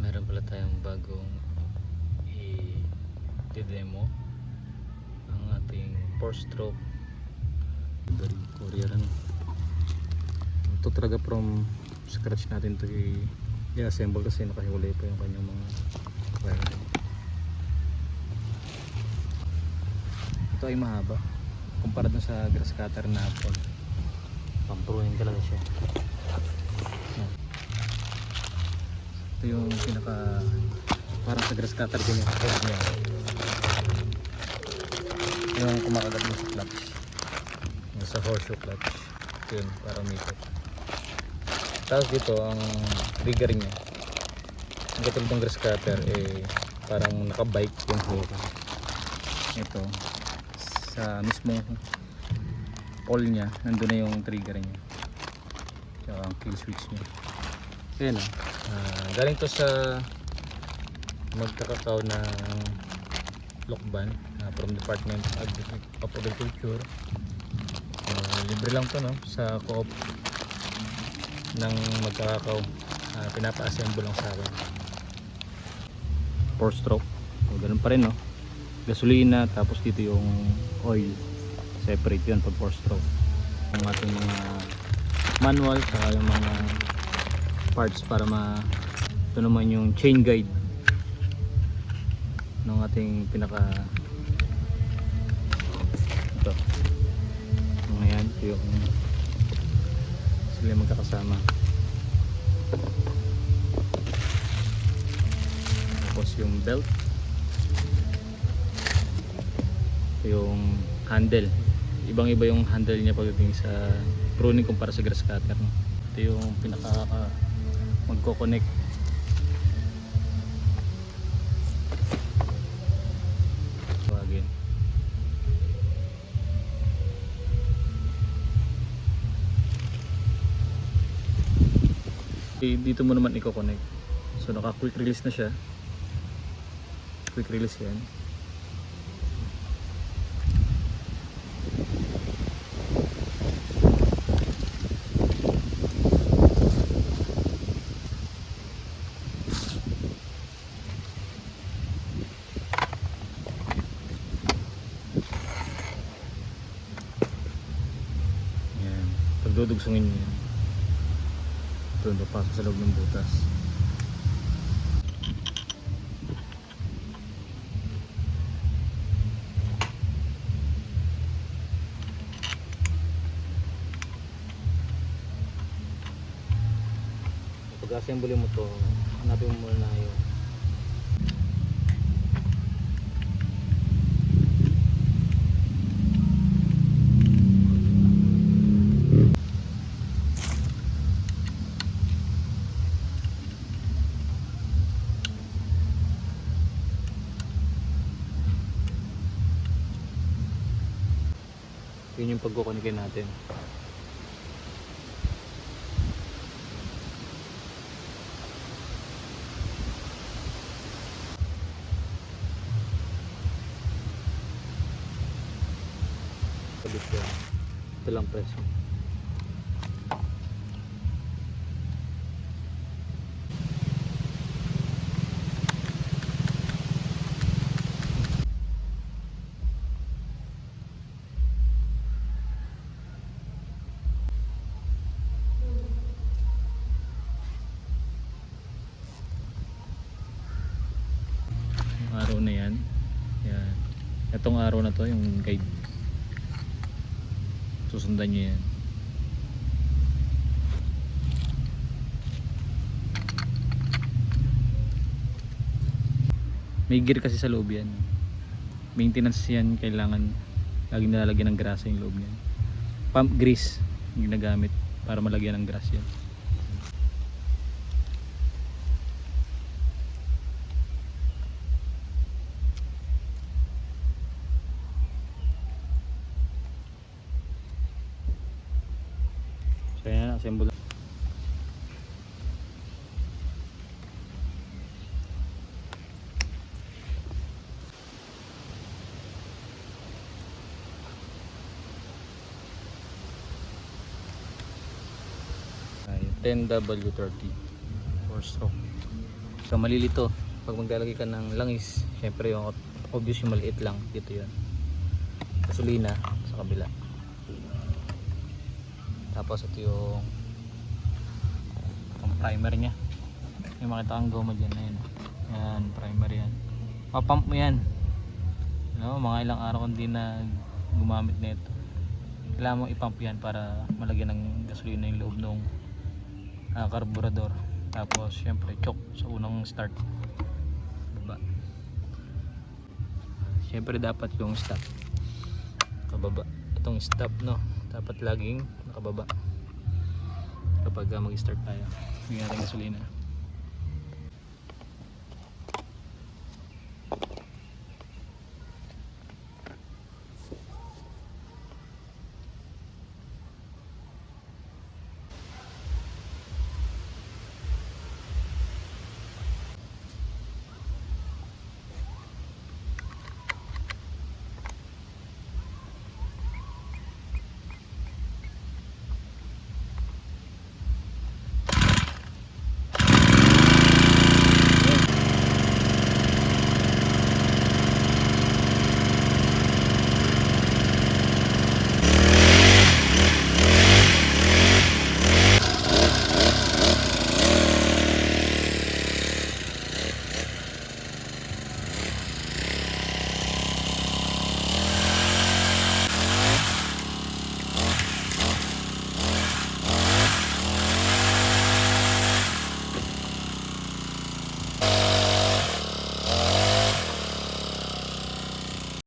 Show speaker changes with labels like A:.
A: Meron pala tayong bagong i-demo ang ating 4-stroke courier. Ito talaga from scratch natin ito i-assemble kasi nakahiwalay pa yung kanyang mga wiring. Ito ay mahaba kumpara dun sa grass cutter na pampuruin talaga siya. Ito yung pinaka parang sa grass cutter din yung head niya, yung kumakagat mo sa clutch, yung sa horseshoe clutch. Ito yun para umikot. Tapos dito ang trigger niya, ang katulad ng grass cutter parang nakabike yung hoka. Ito sa mismong pole niya nandun na yung trigger niya tsaka ang kill switch niya. Ayan galing to sa magkakakaw ng Lokban from Department of Agriculture. Libre lang to sa co-op ng magkakakaw. Pinapa-assemble lang sa akin. 4-stroke, ganun pa rin gasolina, tapos dito yung oil, separate yun pag 4-stroke. Ang ating mga manual saka yung mga parts para ito naman yung chain guide ng ating pinaka ito ngayon, ito yung sila magkakasama. Tapos yung belt, ito yung handle, ibang iba yung handle niya pagdating sa pruning kumpara sa grass cutter. Ito yung pinaka magko-connect. Tawagin. Dito mo naman i-connect. So naka quick release na siya. Quick release yan. Dudugsungin niyo yan. Ito pasok sa loob ng butas. Pag-assemble mo to, hanapin mo muna yung yun yung pagkukonikin natin. Ito lang preso. Araw na yan. Itong araw na to yung guide, susundan nyo yan. May gear kasi sa loob yan, maintenance yan, kailangan laging nilalagyan ng grasa yung loob niyan. Pump grease yung ginagamit para malagyan ng grass yan. Kaya assemble. Ay 10W30 4-stroke. So malilito pag maglalagay ka ng langis, syempre yung obvious yung maliit lang dito yun. Gasolina sa kabila. Tapos ito yung primer nya. Yung makita kang goma dyan na yun. Yan, primer yan. Papump mo yan. No, mga ilang araw kung di na gumamit nito. Kailangan mong ipump yan para malagyan ng gasolina yung loob ng karburador. Tapos syempre choke sa unang start. Baba. Syempre dapat yung stop kababa. Itong stop, no, dapat laging nakababa kapag mag-start tayo. Bigyan natin gasolina.